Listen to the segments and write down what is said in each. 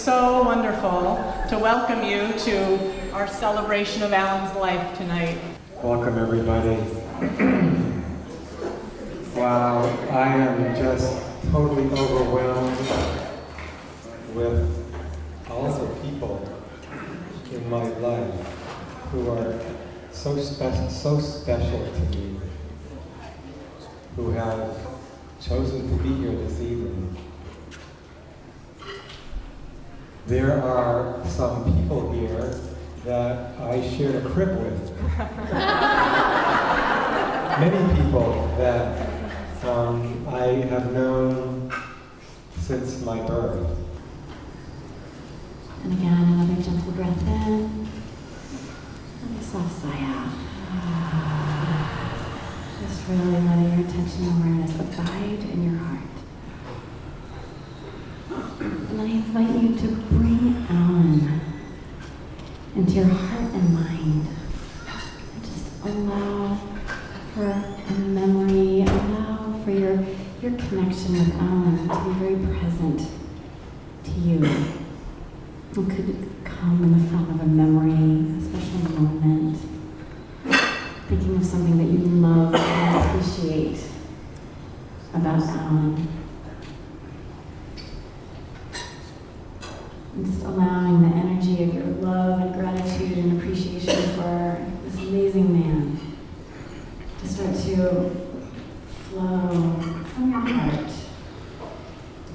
so wonderful to welcome you to our celebration of Alan's life tonight. Welcome, everybody. Wow, I am just totally overwhelmed with all the people in my life who are so special to me, who have chosen to be here this evening. There are some people here that I shared a crib with. Many people that I have known since my birth. And again, another gentle breath in, and a soft sigh out. Just really letting your attention and awareness abide in your heart. And I invite you to bring Alan into your heart and mind. And just allow for a memory, allow for your connection with Alan to be very present to you. It could come in the form of a memory, a special moment, thinking of something that you love and appreciate about Alan. And just allowing the energy of your love and gratitude and appreciation for this amazing man to start to flow from your heart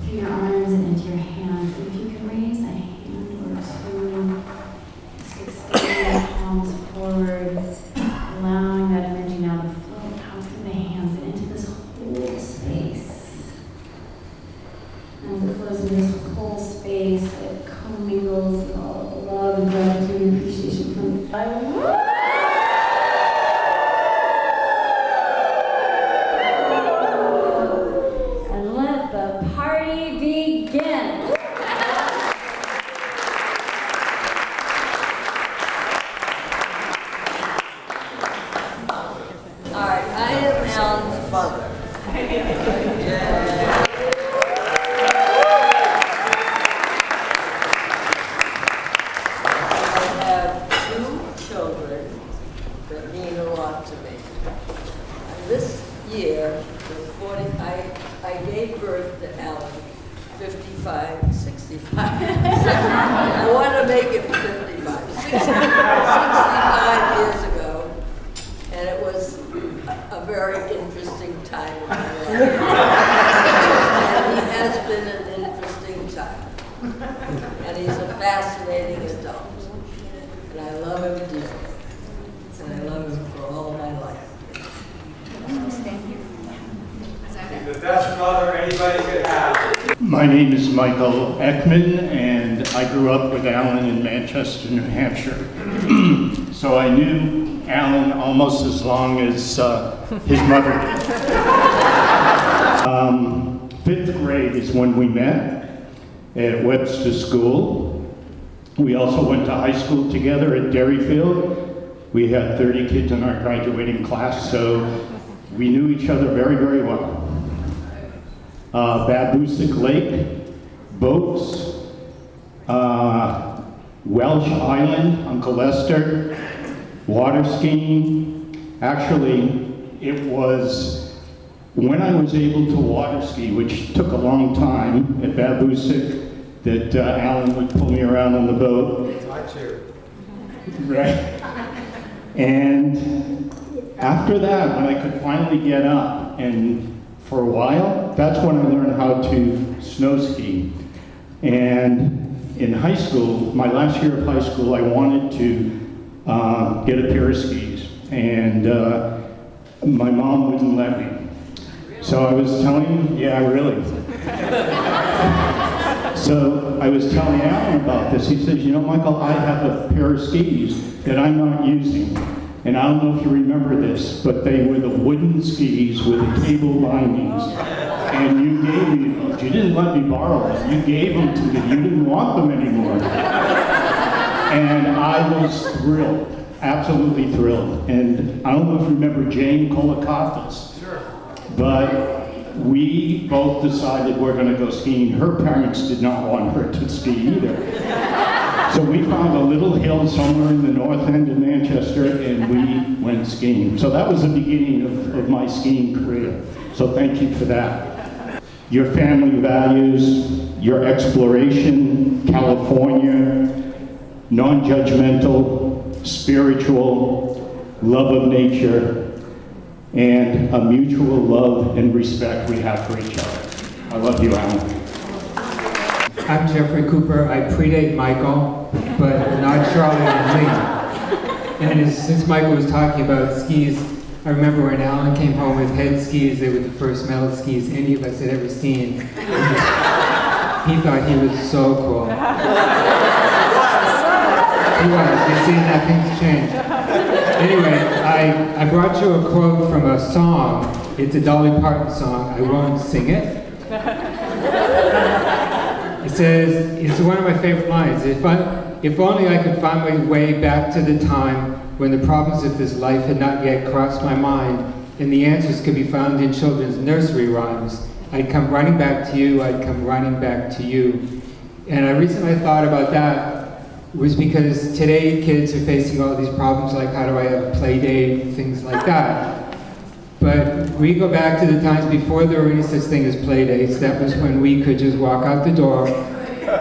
through your arms and into your hands. And if you can raise a hand or two, just extend your palms forward, allowing that energy now to flow out from the hands and into this whole space. And as it flows into this whole space, it commingles with all of the love and gratitude and appreciation from the My name is Michael Ekman, and I grew up with Alan in Manchester, New Hampshire. So I knew Alan almost as long as his mother did. 5th grade is when we met at Webster School. We also went to high school together at Derryfield. We had 30 kids in our graduating class, so we knew each other very, very well. Babusick Lake, boats, Welsh Island, Uncle Lester, water skiing. Actually, it was when I was able to water ski, which took a long time at Babusick, that Alan would pull me around on the boat. I too. Right. And after that, when I could finally get up, and for a while, that's when I learned how to snow ski. And in high school, my last year of high school, I wanted to get a pair of skis. And my mom wouldn't let me. So I was telling, yeah, really. So I was telling Alan about this. He says, you know, Michael, I have a pair of skis that I'm not using. And I don't know if you remember this, but they were the wooden skis with the cable bindings. And you gave me those. You didn't let me borrow them. You gave them to me. You didn't want them anymore. And I was thrilled, absolutely thrilled. And I don't know if you remember Jane Kolakakis. Sure. But we both decided we're going to go skiing. Her parents did not want her to ski either. somewhere in the north end of Manchester, and we went skiing. So that was the beginning of my skiing career. So thank you for that. Your family values, your exploration, California, non-judgmental, spiritual, love of nature, and a mutual love and respect we have for each other. I love you, Alan. I'm Jeffrey Cooper. I predate Michael, but not Charlie and Lee. And since Michael was talking about skis, I remember when Alan came home with head skis, they were the first metal skis any of us had ever seen. He thought he was so cool. He was. You see, nothing's changed. Anyway, I brought you a quote from a song. It's a Dolly Parton song. I won't sing it. It says, it's one of my favorite lines. If only I could find my way back to the time when the problems of this life had not yet crossed my mind, and the answers could be found in children's nursery rhymes. I'd come running back to you, I'd come running back to you. And the reason I thought about that was because today kids are facing all these problems like how do I have a play date, things like that. But we go back to the times before there were any such thing as play dates. That was when we could just walk out the door,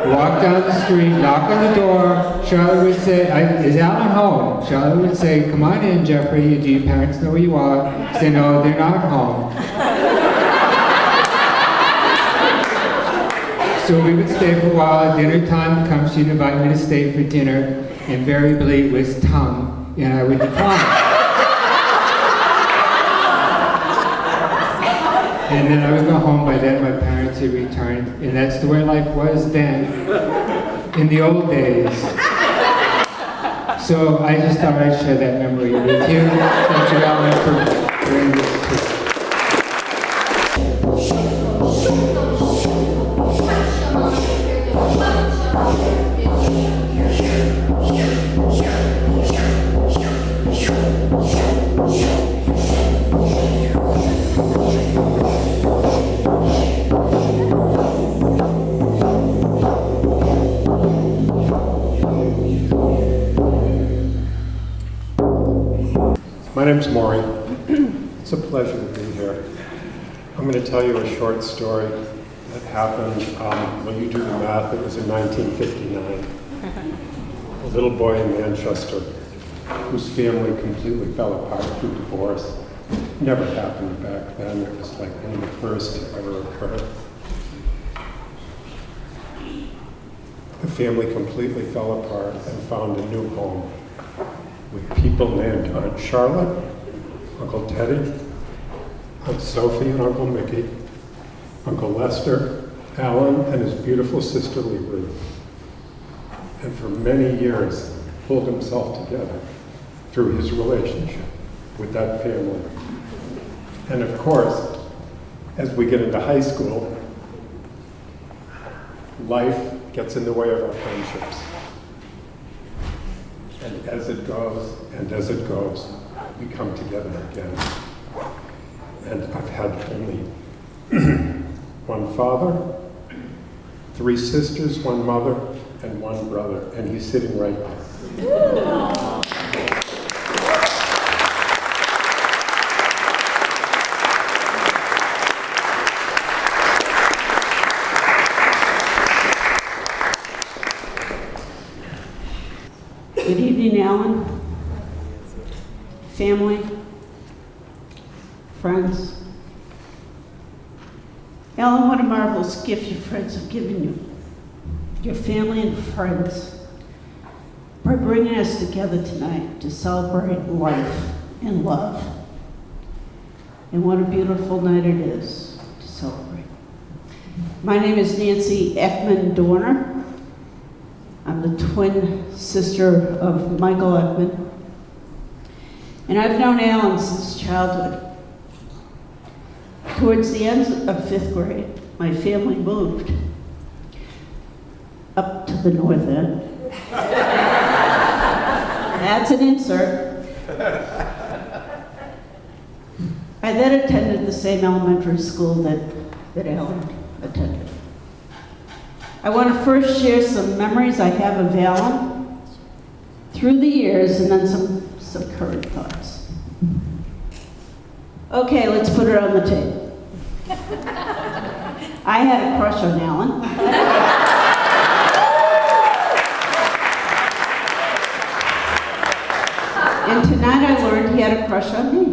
walk down the street, knock on the door. Charlotte would say, is Alan home? Charlotte would say, come on in, Jeffrey. Do your parents know where you are? Say, no, they're not home. So we would stay for a while. Dinner time comes, she'd invite me to stay for dinner. Invariably it was tongue, and I would decline. And then I would go home. By then my parents had returned, and that's the way life was then, in the old days. So I just thought I'd share that memory with you. Thank you, Alan, for bringing this to. My name's Maury. It's a pleasure to be here. I'm going to tell you a short story that happened, when you do the math, it was in 1959. A little boy in Manchester whose family completely fell apart through divorce. Never happened back then. It was like one of the first to ever occur. The family completely fell apart and found a new home with people named Aunt Charlotte, Uncle Teddy, Aunt Sophie and Uncle Mickey, Uncle Lester, Alan, and his beautiful sister Lee Ruth. And for many years, pulled himself together through his relationship with that family. And of course, as we get into high school, life gets in the way of our friendships. And as it goes, we come together again. And I've had only one father, 3 sisters, 1 mother, and 1 brother, and he's sitting right there. Good evening, Alan, family, friends. Alan, what a marvelous gift your friends have given you, your family and friends, by bringing us together tonight to celebrate life and love. And what a beautiful night it is to celebrate. My name is Nancy Ekman Dorner. I'm the twin sister of Michael Ekman. And I've known Alan since childhood. Towards the end of 5th grade, my family moved up to the north end. That's an insert. I then attended the same elementary school that Alan attended. I want to first share some memories I have of Alan through the years, and then some current thoughts. Okay, let's put it on the table. I had a crush on Alan. And tonight I learned he had a crush on me.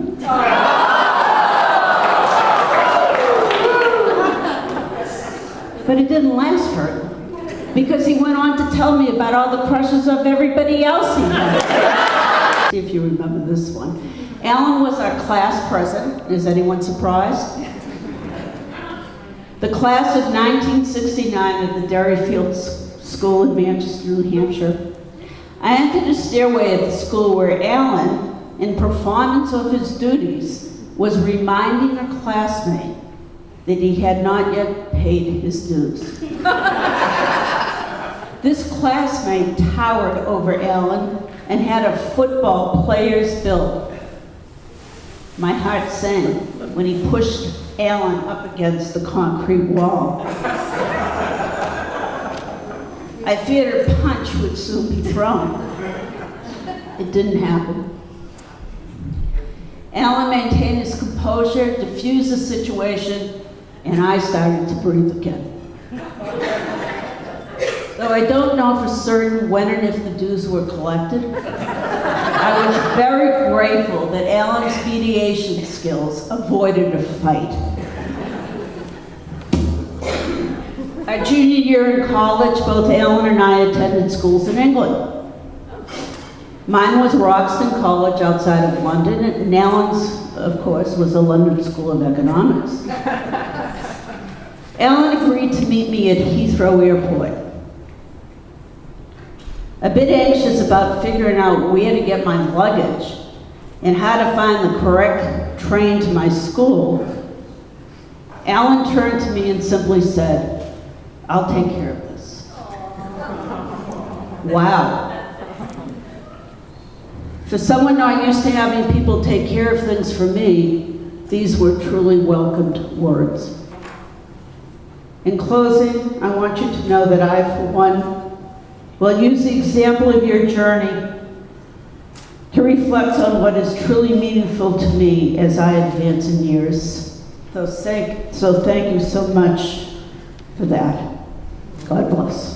But it didn't last very long, because he went on to tell me about all the crushes of everybody else he had. See if you remember this one. Alan was our class president. Is anyone surprised? The class of 1969 at the Derryfield School in Manchester, New Hampshire. I entered a stairway at the school where Alan, in performance of his duties, was reminding a classmate that he had not yet paid his dues. This classmate towered over Alan and had a football player's build. My heart sank when he pushed Alan up against the concrete wall. I feared a punch would soon be thrown. It didn't happen. Alan maintained his composure, diffused the situation, and I started to breathe again. Though I don't know for certain when and if the dues were collected, I was very grateful that Alan's mediation skills avoided a fight. Our junior year in college, both Alan and I attended schools in England. Mine was Roxton College outside of London, and Alan's, of course, was the London School of Economics. Alan agreed to meet me at Heathrow Airport. A bit anxious about figuring out where to get my luggage and how to find the correct train to my school, Alan turned to me and simply said, "I'll take care of this." Wow. For someone not used to having people take care of things for me, these were truly welcomed words. In closing, I want you to know that I, for one, will use the example of your journey to reflect on what is truly meaningful to me as I advance in years. So thank you so much for that. God bless.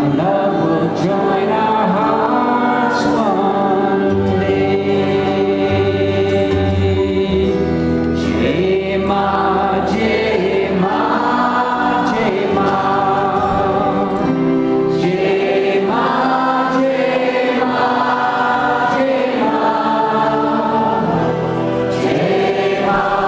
one love will join our hearts one day. J-Ma, J-Ma, J-Ma. J-Ma, J-Ma, J-Ma. J-Ma, J-Ma,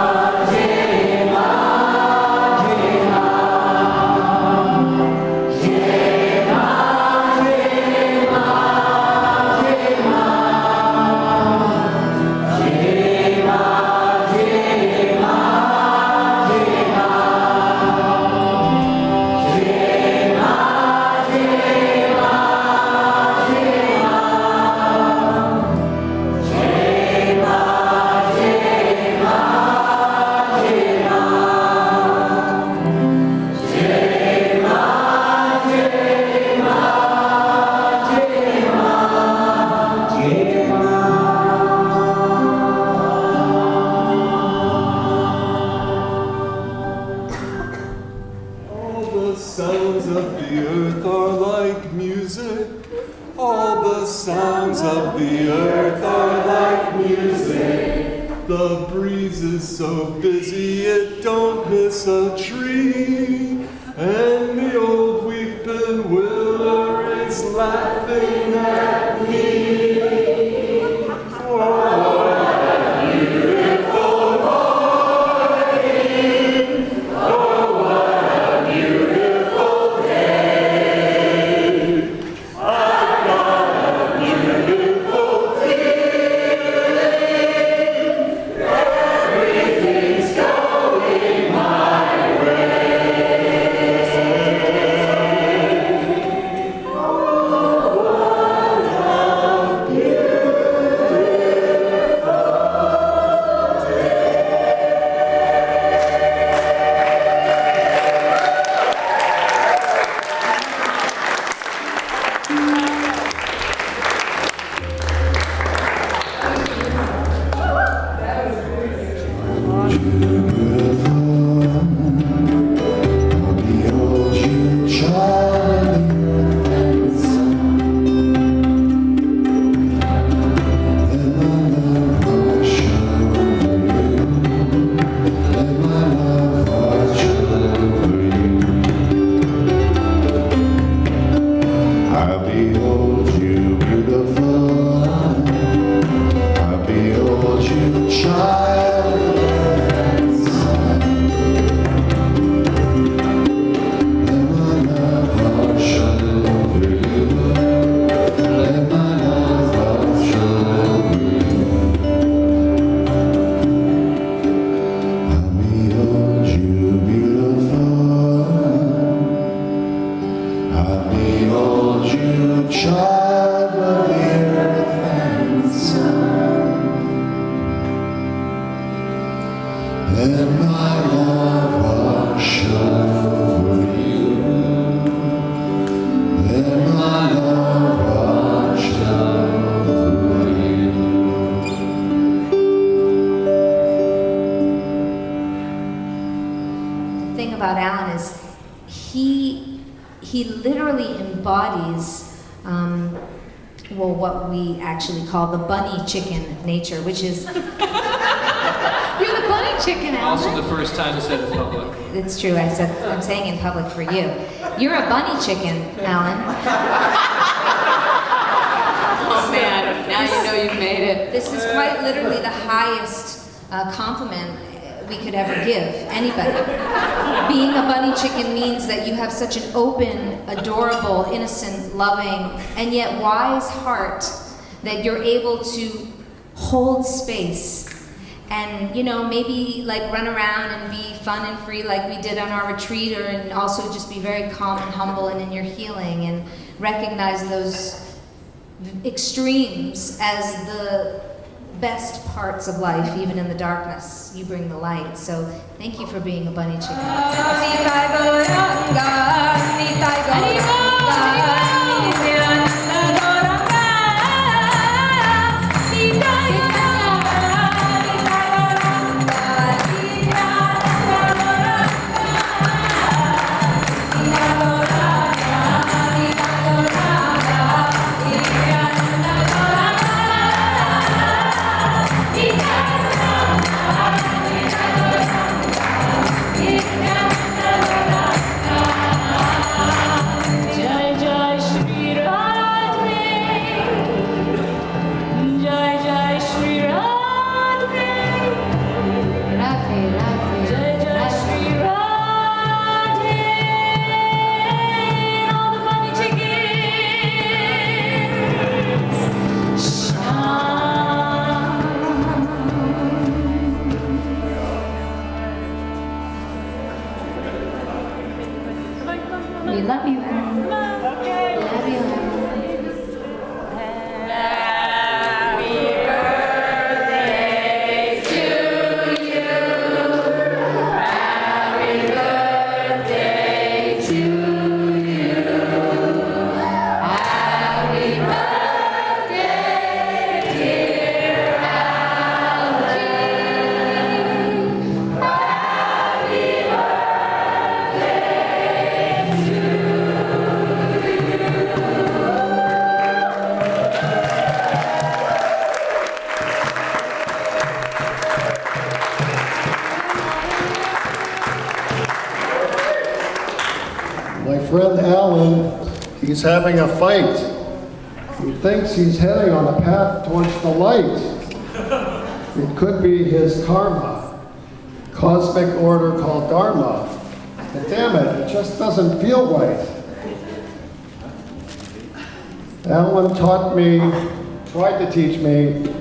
All the sounds of the earth are like music. All the sounds of the earth are like music. The breeze is so busy it don't miss a tree. And the old weeping willow is laughing at me. For what a beautiful morning. Oh, what a beautiful day. I've got a beautiful feeling. Everything's going my way. Oh, what a beautiful day. I behold you, beautiful. I behold you, child of the sun. Let my love wash over you. Let my love wash over you. I behold you, beautiful. I behold you, child of the earth and sun. Let my love wash over you. Let my love wash over you. The thing about Alan is he literally embodies well, what we actually call the bunny chicken nature, which is you're the bunny chicken, Alan. Also the first time I said it in public. It's true. I'm saying in public for you. You're a bunny chicken, Alan. Oh man, now you know you've made it. This is quite literally the highest compliment we could ever give anybody. Being a bunny chicken means that you have such an open, adorable, innocent, loving, and yet wise heart that you're able to hold space and, you know, maybe like run around and be fun and free like we did on our retreat, or and also just be very calm and humble and in your healing and recognize those extremes as the best parts of life, even in the darkness. You bring the light. So thank you for being a bunny chicken. My friend Alan, he's having a fight. He thinks he's heading on a path towards the light. It could be his karma, cosmic order called dharma. But damn it just doesn't feel right. Alan tried to teach me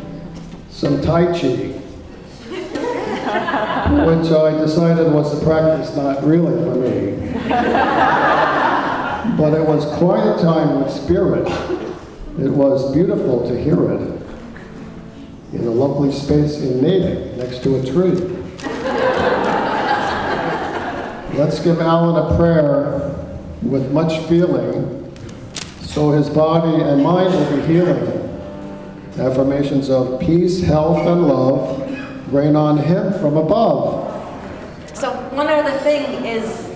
some Tai Chi, which I decided was a practice not really for me. But it was quiet time with spirit. It was beautiful to hear it in a lovely space in Natick next to a tree. Let's give Alan a prayer with much feeling so his body and mind will be healing. Affirmations of peace, health, and love rain on him from above. So one other thing is,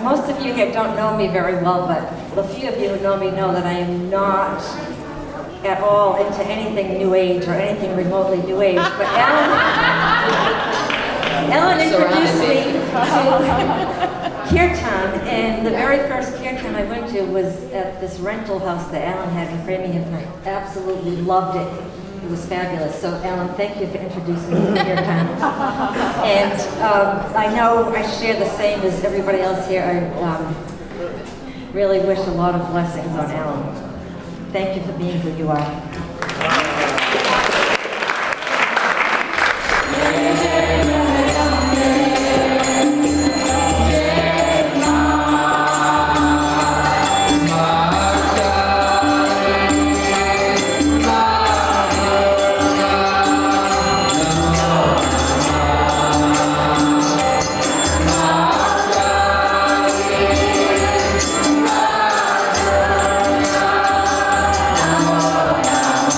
most of you here don't know me very well, but the few of you who know me know that I am not at all into anything New Age or anything remotely New Age. But Ellen introduced me to Kirtan, and the very first Kirtan I went to was at this rental house that Alan had in Framingham, and I absolutely loved it. It was fabulous. So, Alan, thank you for introducing me to Kirtan. And I know I share the same as everybody else here. I really wish a lot of blessings on Alan. Thank you for being who you are. Namo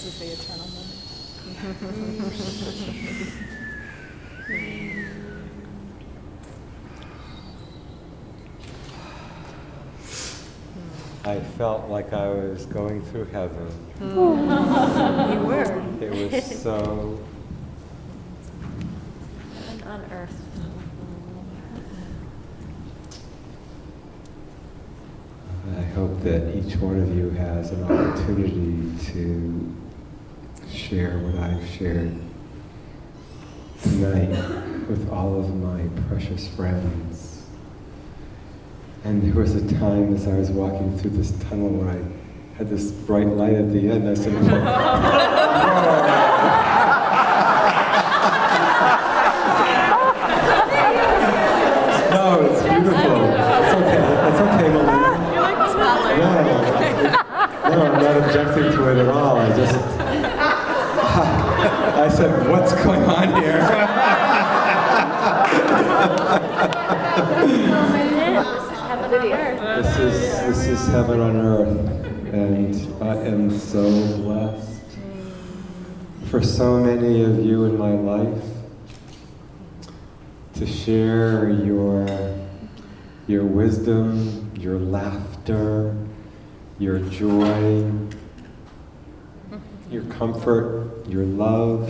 This is the eternal moment. I felt like I was going through heaven. You were. It was so... Heaven on earth. I hope that each one of you has an opportunity to share what I've shared tonight with all of my precious friends. And there was a time as I was walking through this tunnel where I had this bright light at the end. I said, no, it's beautiful. It's okay. It's okay, Melinda. You like the spotlight? No, I'm not objecting to it at all. I said, what's going on here? This is heaven on earth, and I am so blessed for so many of you in my life to share your wisdom, your laughter, your joy, your comfort, your love.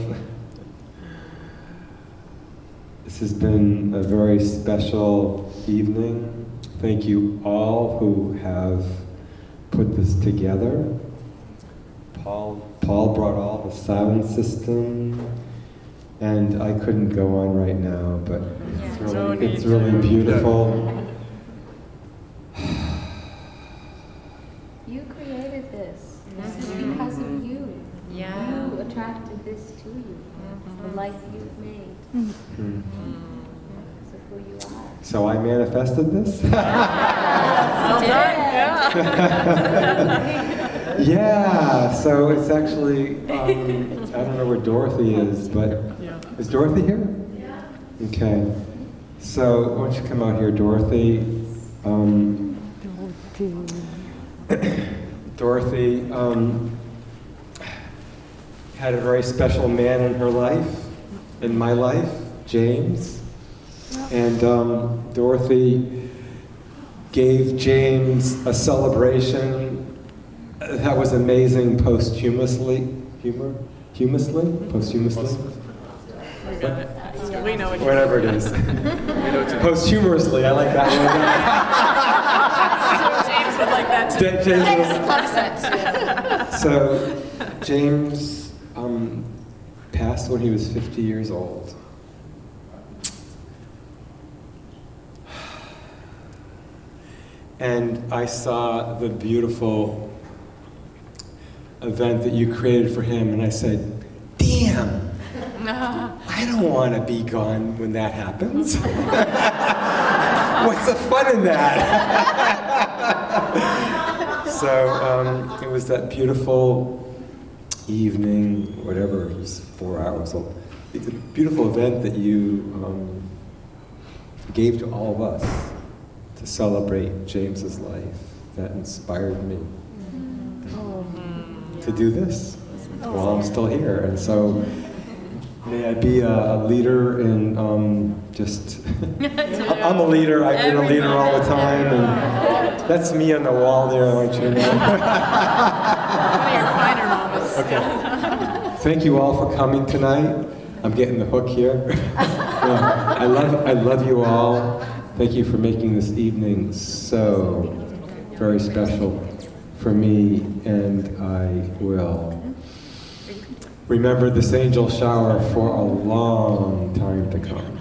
This has been a very special evening. Thank you all who have put this together. Paul brought all the sound system, and I couldn't go on right now, but it's really beautiful. You created this. This is because of you. Yeah. You attracted this to you. The life you've made. Mm-hmm. Because of who you are. So I manifested this? Well done. Yeah. Yeah, so it's actually, I don't know where Dorothy is, but is Dorothy here? Yeah. Okay. So why don't you come out here, Dorothy? Dorothy had a very special man in her life, in my life, James. And Dorothy gave James a celebration that was amazing posthumously. Posthumously? We know what you Whatever it is. Posthumously, I like that James would like that too. James So, James passed when he was 50 years old. And I saw the beautiful event that you created for him, and I said, damn, I don't want to be gone when that happens. What's the fun in that? So it was that beautiful evening, whatever, it was 4 hours old. It's a beautiful event that you gave to all of us to celebrate James's life. That inspired me to do this while I'm still here. And so may I be a leader in just, I'm a leader, I've been a leader all the time, and that's me on the wall there, I want you to know. One of your finer moments. Okay. Thank you all for coming tonight. I'm getting the hook here. Yeah, I love you all. Thank you for making this evening so very special for me, and I will remember this angel shower for a long time to come.